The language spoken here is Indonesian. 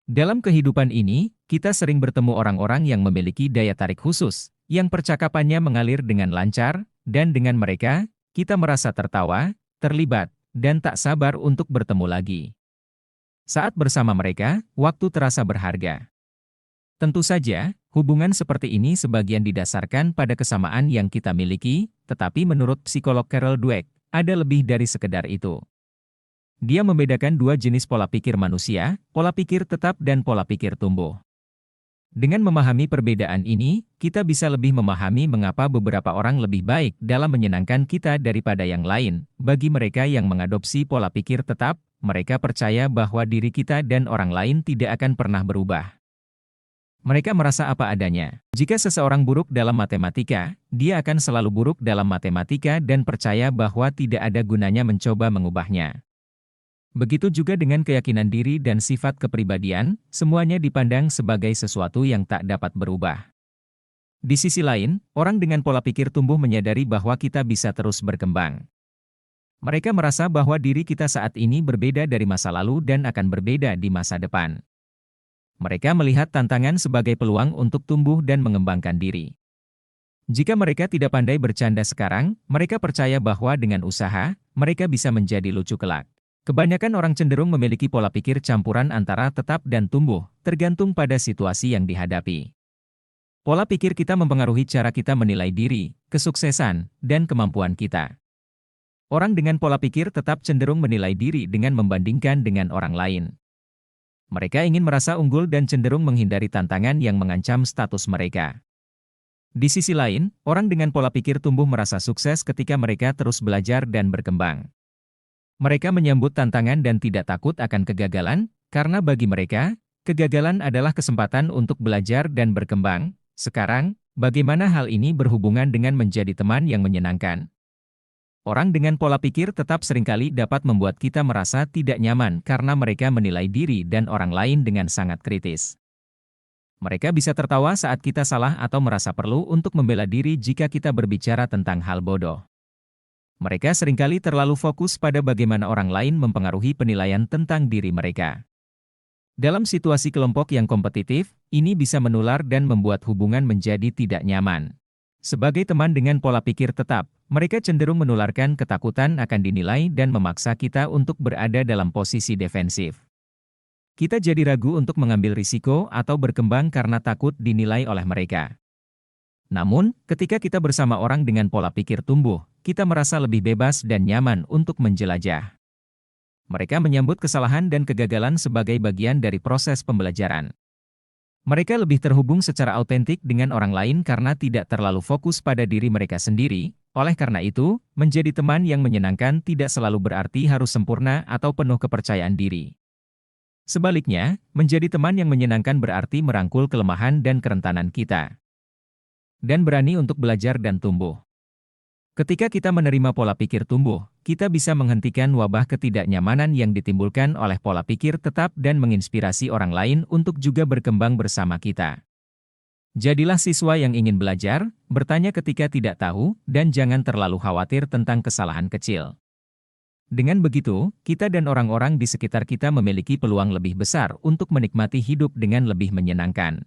Dalam kehidupan ini, kita sering bertemu orang-orang yang memiliki daya tarik khusus, yang percakapannya mengalir dengan lancar, dan dengan mereka, kita merasa tertawa, terlibat, dan tak sabar untuk bertemu lagi. Saat bersama mereka, waktu terasa berharga. Tentu saja, hubungan seperti ini sebagian didasarkan pada kesamaan yang kita miliki, tetapi menurut psikolog Carol Dweck, ada lebih dari sekedar itu. Dia membedakan dua jenis pola pikir manusia, pola pikir tetap dan pola pikir tumbuh. Dengan memahami perbedaan ini, kita bisa lebih memahami mengapa beberapa orang lebih baik dalam menyenangkan kita daripada yang lain. Bagi mereka yang mengadopsi pola pikir tetap, mereka percaya bahwa diri kita dan orang lain tidak akan pernah berubah. Mereka merasa apa adanya. Jika seseorang buruk dalam matematika, dia akan selalu buruk dalam matematika dan percaya bahwa tidak ada gunanya mencoba mengubahnya. Begitu juga dengan keyakinan diri dan sifat kepribadian, semuanya dipandang sebagai sesuatu yang tak dapat berubah. Di sisi lain, orang dengan pola pikir tumbuh menyadari bahwa kita bisa terus berkembang. Mereka merasa bahwa diri kita saat ini berbeda dari masa lalu dan akan berbeda di masa depan. Mereka melihat tantangan sebagai peluang untuk tumbuh dan mengembangkan diri. Jika mereka tidak pandai bercanda sekarang, mereka percaya bahwa dengan usaha, mereka bisa menjadi lucu kelak. Kebanyakan orang cenderung memiliki pola pikir campuran antara tetap dan tumbuh, tergantung pada situasi yang dihadapi. Pola pikir kita mempengaruhi cara kita menilai diri, kesuksesan, dan kemampuan kita. Orang dengan pola pikir tetap cenderung menilai diri dengan membandingkan dengan orang lain. Mereka ingin merasa unggul dan cenderung menghindari tantangan yang mengancam status mereka. Di sisi lain, orang dengan pola pikir tumbuh merasa sukses ketika mereka terus belajar dan berkembang. Mereka menyambut tantangan dan tidak takut akan kegagalan, karena bagi mereka, kegagalan adalah kesempatan untuk belajar dan berkembang. Sekarang, bagaimana hal ini berhubungan dengan menjadi teman yang menyenangkan? Orang dengan pola pikir tetap seringkali dapat membuat kita merasa tidak nyaman karena mereka menilai diri dan orang lain dengan sangat kritis. Mereka bisa tertawa saat kita salah atau merasa perlu untuk membela diri jika kita berbicara tentang hal bodoh. Mereka seringkali terlalu fokus pada bagaimana orang lain mempengaruhi penilaian tentang diri mereka. Dalam situasi kelompok yang kompetitif, ini bisa menular dan membuat hubungan menjadi tidak nyaman. Sebagai teman dengan pola pikir tetap, mereka cenderung menularkan ketakutan akan dinilai dan memaksa kita untuk berada dalam posisi defensif. Kita jadi ragu untuk mengambil risiko atau berkembang karena takut dinilai oleh mereka. Namun, ketika kita bersama orang dengan pola pikir tumbuh, kita merasa lebih bebas dan nyaman untuk menjelajah. Mereka menyambut kesalahan dan kegagalan sebagai bagian dari proses pembelajaran. Mereka lebih terhubung secara autentik dengan orang lain karena tidak terlalu fokus pada diri mereka sendiri. Oleh karena itu, menjadi teman yang menyenangkan tidak selalu berarti harus sempurna atau penuh kepercayaan diri. Sebaliknya, menjadi teman yang menyenangkan berarti merangkul kelemahan dan kerentanan kita. Dan berani untuk belajar dan tumbuh. Ketika kita menerima pola pikir tumbuh, kita bisa menghentikan wabah ketidaknyamanan yang ditimbulkan oleh pola pikir tetap dan menginspirasi orang lain untuk juga berkembang bersama kita. Jadilah siswa yang ingin belajar, bertanya ketika tidak tahu, dan jangan terlalu khawatir tentang kesalahan kecil. Dengan begitu, kita dan orang-orang di sekitar kita memiliki peluang lebih besar untuk menikmati hidup dengan lebih menyenangkan.